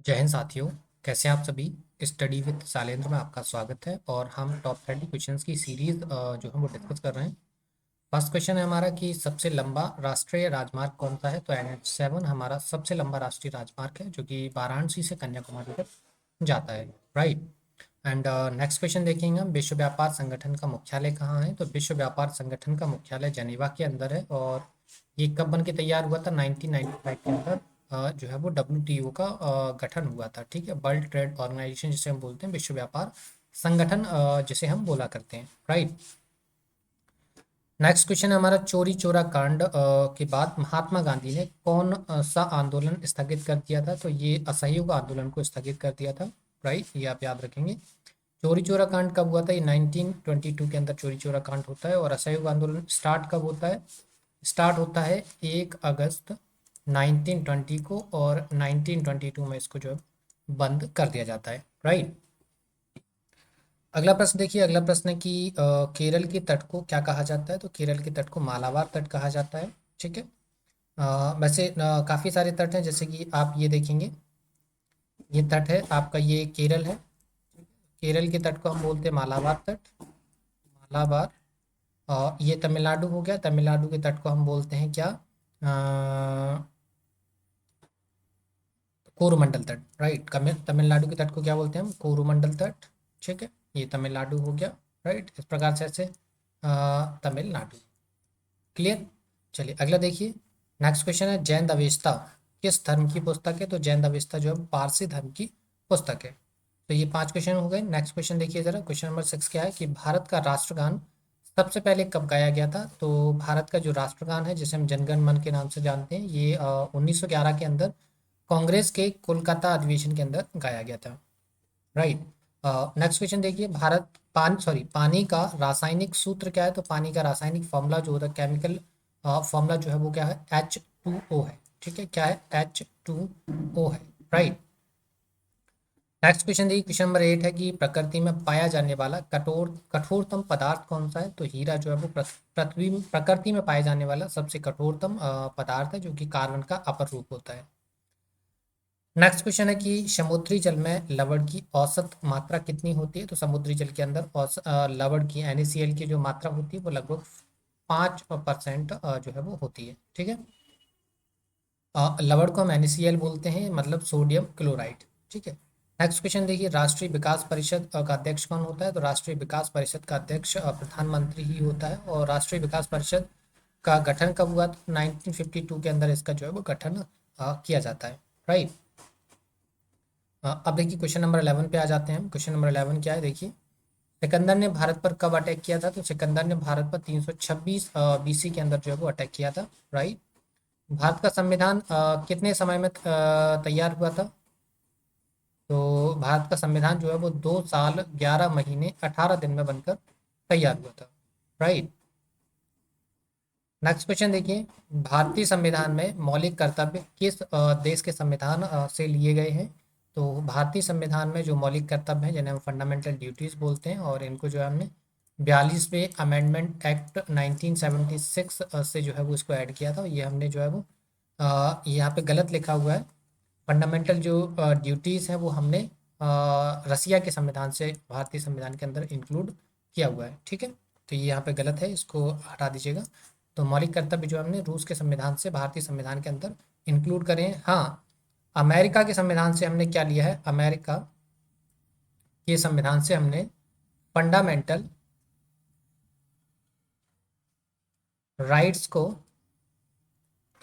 जय हिंद साथियों। कैसे हैं आप सभी। स्टडी विद सालेंद्र में आपका स्वागत है और हम टॉप 30 क्वेश्चंस की सीरीज जो है वो डिस्कस कर रहे हैं। फर्स्ट क्वेश्चन है हमारा कि सबसे लंबा राष्ट्रीय राजमार्ग कौन सा है। तो NH7 हमारा सबसे लंबा राष्ट्रीय राजमार्ग है जो कि वाराणसी से कन्याकुमारी तक जाता है। राइट। एंड नेक्स्ट क्वेश्चन देखेंगे हम, विश्व व्यापार संगठन का मुख्यालय कहाँ है। तो विश्व व्यापार संगठन का मुख्यालय जेनेवा के अंदर है और ये कब बन के तैयार हुआ था। 1995 के अंदर जो है वो WTO का गठन हुआ था। ठीक है, वर्ल्ड ट्रेड ऑर्गेनाइजेशन जिसे हम बोलते हैं, विश्व व्यापार संगठन जिसे हम बोला करते हैं। राइट। नेक्स्ट क्वेश्चन है हमारा, चोरी चोरा कांड के बाद महात्मा गांधी ने कौन सा आंदोलन स्थगित कर दिया था। तो ये असहयोग आंदोलन को स्थगित कर दिया था। राइट, ये आप याद रखेंगे। चोरी चोरा कांड कब हुआ था। ये 1922 के अंदर चोरी चोरा कांड होता है। और असहयोग आंदोलन स्टार्ट कब होता है। स्टार्ट होता है 1 अगस्त 1920 को और 1922 में इसको जो है बंद कर दिया जाता है। राइट। अगला प्रश्न देखिए। अगला प्रश्न है कि केरल के तट को क्या कहा जाता है। तो केरल के तट को मालाबार तट कहा जाता है। ठीक है। वैसे काफ़ी सारे तट हैं, जैसे कि आप ये देखेंगे, ये तट है आपका, ये केरल है। केरल के तट को हम बोलते हैं मालाबार तट। मालाबार। ये तमिलनाडु हो गया। तमिलनाडु के तट को हम बोलते हैं क्या, कोरोमंडल तट। राइट। तमिलनाडु के तट को क्या बोलते हैं हम, कोरोमंडल तट। ठीक है, ये तमिलनाडु हो गया। राइट, इस प्रकार से ऐसे तमिलनाडु। क्लियर। चलिए अगला देखिए। नेक्स्ट क्वेश्चन है, जैन अवेस्ता किस धर्म की पुस्तक है। तो जैन अवेस्ता जो है पारसी धर्म की पुस्तक है। तो ये 5 क्वेश्चन हो गए। नेक्स्ट क्वेश्चन देखिए जरा। क्वेश्चन नंबर 6 क्या है कि भारत का राष्ट्रगान सबसे पहले कब गाया गया था। तो भारत का जो राष्ट्रगान है, जिसे हम जनगण मन के नाम से जानते हैं, ये 1911 के अंदर कांग्रेस के कोलकाता अधिवेशन के अंदर गाया गया था। राइट। नेक्स्ट क्वेश्चन देखिए। पानी का रासायनिक सूत्र क्या है। तो पानी का रासायनिक फॉर्मूला जो होता है, केमिकल फॉर्मूला जो है वो क्या है, H2O है। ठीक है, क्या है, H2O है। राइट। नेक्स्ट क्वेश्चन देखिए। क्वेश्चन नंबर 8 है कि प्रकृति में पाया जाने वाला कठोरतम पदार्थ कौन सा है। तो हीरा जो है वो पृथ्वी प्रकृति में पाए जाने वाला सबसे कठोरतम पदार्थ है, जो कि कार्बन का अपर रूप होता है। नेक्स्ट क्वेश्चन है कि समुद्री जल में लवण की औसत मात्रा कितनी होती है। तो समुद्री जल के अंदर लवण की NaCl की जो मात्रा होती है वो लगभग 5% जो है वो होती है। ठीक है। लवण को हम NaCl बोलते हैं, मतलब सोडियम क्लोराइड। ठीक है। नेक्स्ट क्वेश्चन देखिए। राष्ट्रीय विकास परिषद का अध्यक्ष कौन होता है। तो राष्ट्रीय विकास परिषद का अध्यक्ष प्रधानमंत्री ही होता है। और राष्ट्रीय विकास परिषद का गठन कब हुआ। तो 1952 के अंदर इसका जो है वो गठन किया जाता है। राइट। अब देखिए क्वेश्चन नंबर 11 पे आ जाते हैं हम। क्वेश्चन नंबर 11 क्या है देखिए। सिकंदर ने भारत पर कब अटैक किया था। तो सिकंदर ने भारत पर 326 BC के अंदर जो है वो अटैक किया था। राइट। भारत का संविधान कितने समय में तैयार हुआ था। तो भारत का संविधान जो है वो 2 साल 11 महीने 18 दिन में बनकर तैयार हुआ था। राइट। नेक्स्ट क्वेश्चन देखिए। भारतीय संविधान में मौलिक कर्तव्य किस देश के संविधान से लिए गए हैं। तो भारतीय संविधान में जो मौलिक कर्तव्य हैं, जिन्हें हम फंडामेंटल ड्यूटीज बोलते हैं, और इनको जो है हमने 42वें अमेंडमेंट एक्ट 1976 से जो है वो इसको ऐड किया था। ये हमने जो है वो यहाँ पे गलत लिखा हुआ है। फंडामेंटल जो ड्यूटीज़ हैं वो हमने रसिया के संविधान से भारतीय संविधान के अंदर इंक्लूड किया हुआ है। ठीक है, तो ये यहाँ पे गलत है, इसको हटा दीजिएगा। तो मौलिक कर्तव्य जो हमने रूस के संविधान से भारतीय संविधान के अंदर इंक्लूड करें हैं। हाँ, अमेरिका के संविधान से हमने क्या लिया है, अमेरिका के संविधान से हमने फंडामेंटल राइट्स को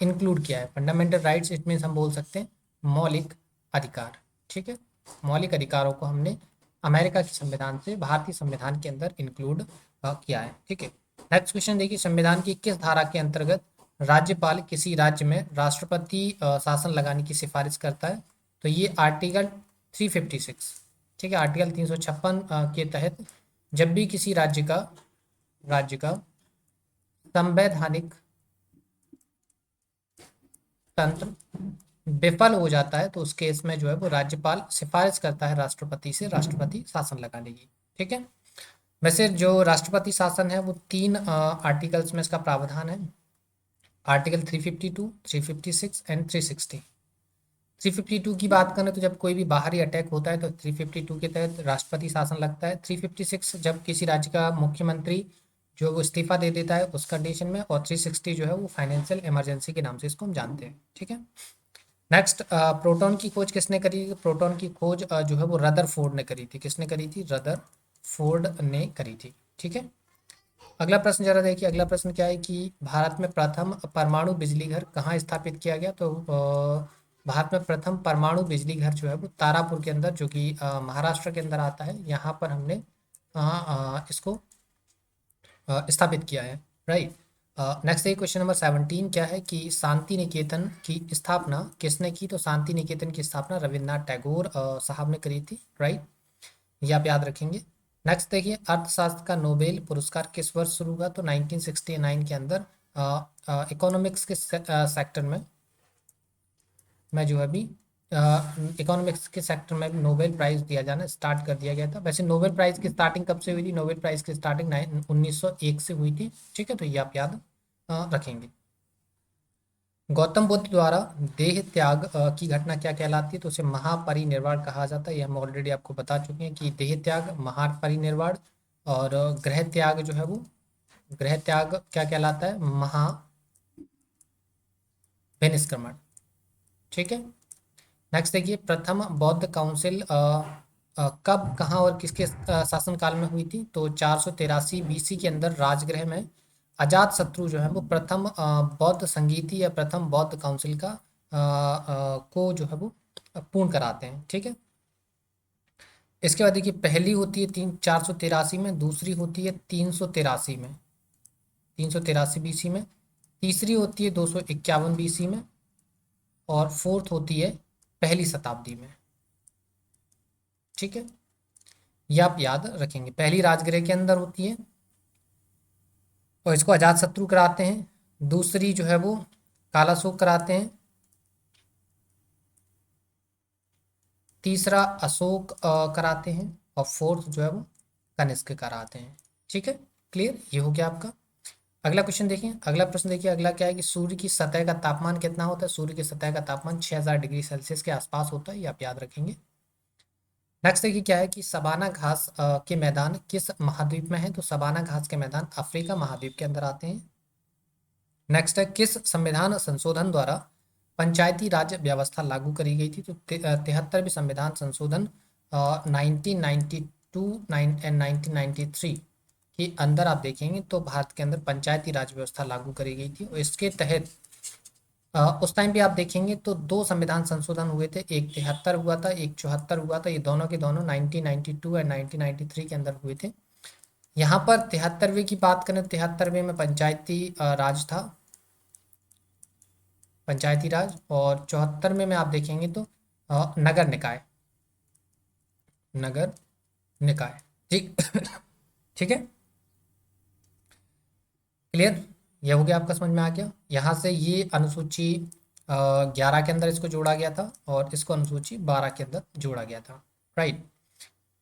इंक्लूड किया है। फंडामेंटल राइट्स इट मीन्स हम बोल सकते हैं मौलिक अधिकार। ठीक है, मौलिक अधिकारों को हमने अमेरिका के संविधान से भारतीय संविधान के अंदर इंक्लूड किया है। ठीक है। नेक्स्ट क्वेश्चन देखिए। संविधान की किस धारा के अंतर्गत राज्यपाल किसी राज्य में राष्ट्रपति शासन लगाने की सिफारिश करता है। तो ये आर्टिकल 356। ठीक है, आर्टिकल 356 के तहत जब भी किसी राज्य का संवैधानिक तंत्र विफल हो जाता है, तो उस केस में जो है वो राज्यपाल सिफारिश करता है राष्ट्रपति से राष्ट्रपति शासन लगाने की। ठीक है। वैसे जो राष्ट्रपति शासन है वो 3 आर्टिकल्स में इसका प्रावधान है। Article 352, 356 and 360। 352 की बात करें तो जब कोई भी बाहरी अटैक होता है तो 352 के तहत राष्ट्रपति शासन लगता है। 356 जब किसी राज्य का मुख्यमंत्री जो वो इस्तीफा दे देता है उस कंडीशन में, और 360 जो है वो फाइनेंशियल इमरजेंसी के नाम से इसको हम जानते हैं। ठीक है। नेक्स्ट, प्रोटॉन की खोज किसने करी? प्रोटॉन की खोज जो है वो रदरफोर्ड ने करी थी। किसने करी थी? रदरफोर्ड ने करी थी। ठीक है। अगला प्रश्न जरा देखिए। अगला प्रश्न क्या है कि भारत में प्रथम परमाणु बिजली घर कहाँ स्थापित किया गया? तो भारत में प्रथम परमाणु बिजली घर जो है वो तारापुर के अंदर, जो कि महाराष्ट्र के अंदर आता है, यहाँ पर हमने इसको स्थापित किया है। राइट। नेक्स्ट है क्वेश्चन नंबर 17 क्या है कि शांति निकेतन की स्थापना किसने की? तो शांति निकेतन की स्थापना रविन्द्रनाथ टैगोर साहब ने करी थी। राइट, ये आप याद रखेंगे। नेक्स्ट देखिए, अर्थशास्त्र का नोबेल पुरस्कार किस वर्ष शुरू हुआ? तो 1969 के अंदर इकोनॉमिक्स के सेक्टर में जो है अभी इकोनॉमिक्स के सेक्टर में नोबेल प्राइज दिया जाना स्टार्ट कर दिया गया था। वैसे नोबेल प्राइज की स्टार्टिंग कब से हुई थी? नोबेल प्राइज की स्टार्टिंग 1901 से हुई थी। ठीक है, तो ये आप याद रखेंगे। गौतम बुद्ध द्वारा देह त्याग की घटना क्या कहलाती है? तो उसे महापरिनिर्वाण कहा जाता है। ये हम ऑलरेडी आपको बता चुके हैं कि देह त्याग महापरिनिर्वाण, और गृह त्याग जो है वो, गृह त्याग क्या कहलाता है? महाविनिष्क्रमण। ठीक है। नेक्स्ट देखिए, प्रथम बौद्ध काउंसिल कब, कहाँ और किसके शासनकाल में हुई थी? तो 483 बीसी के अंदर राजगृह में अजात शत्रु जो है वो प्रथम बौद्ध संगीति या प्रथम बौद्ध काउंसिल का को जो है वो पूर्ण कराते हैं। ठीक है। इसके बाद देखिए, पहली होती है 483 में, दूसरी होती है 383 में, 383 बीसी में, तीसरी होती है 251 बीसी में, और फोर्थ होती है पहली शताब्दी में। ठीक है, ये आप याद रखेंगे। पहली राजगृह के अंदर होती है और इसको अजात शत्रु कराते हैं। दूसरी जो है वो कालाशोक कराते हैं। तीसरा अशोक कराते हैं, और फोर्थ जो है वो कनिष्क कराते हैं। ठीक है, क्लियर, ये हो गया आपका। अगला क्वेश्चन देखिए। अगला प्रश्न देखिए। अगला क्या है कि सूर्य की सतह का तापमान कितना होता है? सूर्य की सतह का तापमान 6000 डिग्री सेल्सियस के आसपास होता है, ये आप याद रखेंगे। नेक्स्ट देखिए क्या है कि सबाना घास के मैदान किस महाद्वीप में है? तो सबाना घास के मैदान अफ्रीका महाद्वीप के अंदर आते हैं। नेक्स्ट है, किस संविधान संशोधन द्वारा पंचायती राज व्यवस्था लागू करी गई थी? तो 73वें संविधान संशोधन 1992 एंड 1993 के अंदर आप देखेंगे तो भारत के अंदर पंचायती राज व्यवस्था लागू करी गई थी। और इसके तहत उस टाइम पे आप देखेंगे तो दो संविधान संशोधन हुए थे, एक 73 हुआ था, एक 74 हुआ था। ये दोनों के दोनों 1992 एंड 1993 के अंदर हुए थे। यहाँ पर 73वें की बात करें, 73वें में पंचायती राज था, पंचायती राज, और 74 में आप देखेंगे तो नगर निकाय, नगर निकाय। ठीक ठीक है, क्लियर, ये हो गया आपका, समझ में आ गया। यहाँ से ये अनुसूची 11 के अंदर इसको जोड़ा गया था, और इसको अनुसूची 12 के अंदर जोड़ा गया था। राइट।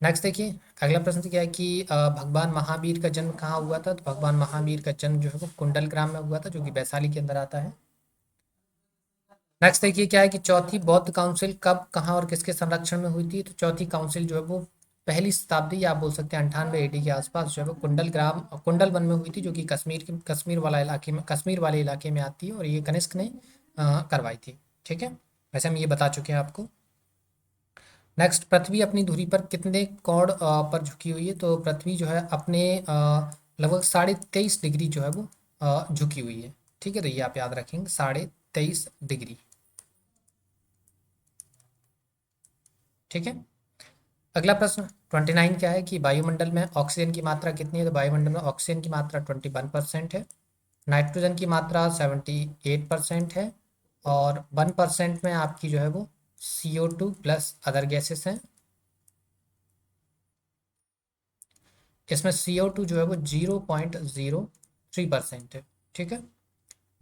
नेक्स्ट देखिए, अगला प्रश्न क्या है कि भगवान महावीर का जन्म कहाँ हुआ था? तो भगवान महावीर का जन्म जो है वो कुंडल ग्राम में हुआ था, जो कि वैशाली के अंदर आता है। नेक्स्ट देखिए क्या है कि चौथी बौद्ध काउंसिल कब, कहाँ और किसके संरक्षण में हुई थी? तो चौथी काउंसिल जो है वो पहली शताब्दी, या आप बोल सकते हैं 98 एडी के आसपास जो है वो कुंडल ग्राम, कुंडल वन में हुई थी, जो कि कश्मीर वाला इलाके में, कश्मीर वाले इलाके में आती है, और ये कनिष्क ने करवाई थी। ठीक है, वैसे हम ये बता चुके हैं आपको। नेक्स्ट, पृथ्वी अपनी धुरी पर कितने कोण पर झुकी हुई है? तो पृथ्वी जो है अपने लगभग 23.5 डिग्री जो है वो झुकी हुई है। ठीक है, तो ये आप याद रखेंगे, 23.5 डिग्री। ठीक है। अगला प्रश्न 29 क्या है कि वायुमंडल में ऑक्सीजन की मात्रा कितनी है? तो वायुमंडल में ऑक्सीजन की मात्रा 21% है, नाइट्रोजन की मात्रा 78% है, और 1% में आपकी जो है वो CO2 प्लस अदर गैसेस हैं। इसमें CO2 जो है वो 0.03% है। ठीक है।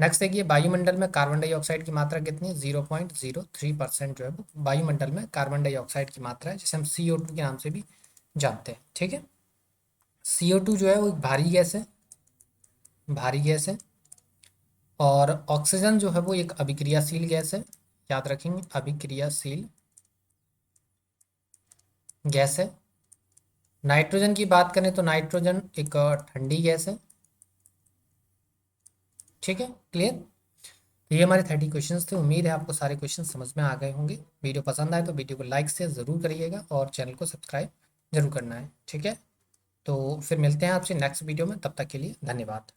नेक्स्ट देखिए, वायुमंडल में कार्बन डाइऑक्साइड की मात्रा कितनी है? 0.03% जो है वो वायुमंडल में कार्बन डाइऑक्साइड की मात्रा है, जिसे हम CO2 के नाम से भी जानते हैं। ठीक है। CO2 जो है वो एक भारी गैस है, भारी गैस है, और ऑक्सीजन जो है वो एक अभिक्रियाशील गैस है, याद रखेंगे अभिक्रियाशील गैस है। नाइट्रोजन की बात करें तो नाइट्रोजन एक ठंडी गैस है। ठीक है, क्लियर। ये हमारे 30 क्वेश्चंस थे। उम्मीद है आपको सारे क्वेश्चन समझ में आ गए होंगे। वीडियो पसंद आए तो वीडियो को लाइक से ज़रूर करिएगा और चैनल को सब्सक्राइब जरूर करना है। ठीक है, तो फिर मिलते हैं आपसे नेक्स्ट वीडियो में, तब तक के लिए धन्यवाद।